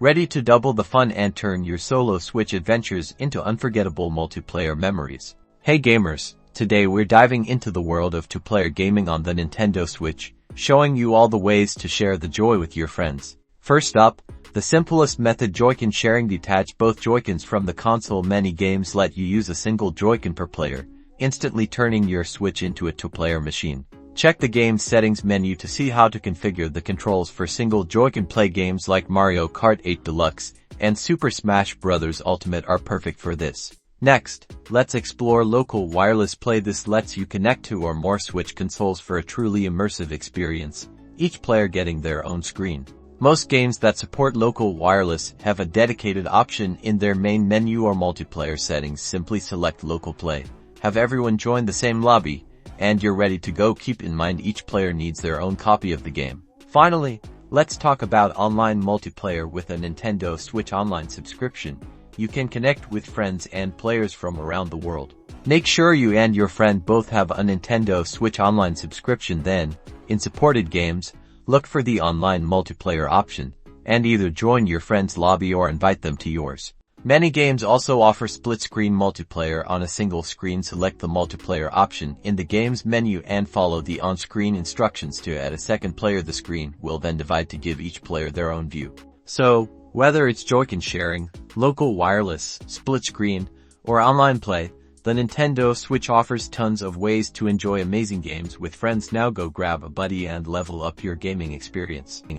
Ready to double the fun and turn your solo Switch adventures into unforgettable multiplayer memories? Hey gamers, today we're diving into the world of two-player gaming on the Nintendo Switch, showing you all the ways to share the joy with your friends. First up, the simplest method, Joy-Con sharing. Detach both Joy-Cons from the console. Many games let you use a single Joy-Con per player, instantly turning your Switch into a two-player machine. Check the game's settings menu to see how to configure the controls for single Joy-Con play. Games like Mario Kart 8 Deluxe and Super Smash Bros. Ultimate are perfect for this. Next, let's explore local wireless play. This lets you connect two or more Switch consoles for a truly immersive experience, each player getting their own screen. Most games that support local wireless have a dedicated option in their main menu or multiplayer settings. Simply select local play, have everyone join the same lobby, and you're ready to go. Keep in mind each player needs their own copy of the game. Finally, let's talk about online multiplayer. With a Nintendo Switch Online subscription, you can connect with friends and players from around the world. Make sure you and your friend both have a Nintendo Switch Online subscription. Then, in supported games, look for the online multiplayer option, and either join your friend's lobby or invite them to yours. Many games also offer split-screen multiplayer on a single screen. Select the multiplayer option in the game's menu and follow the on-screen instructions to add a second player. The screen will then divide to give each player their own view. So, whether it's Joy-Con sharing, local wireless, split-screen, or online play, the Nintendo Switch offers tons of ways to enjoy amazing games with friends. Now go grab a buddy and level up your gaming experience.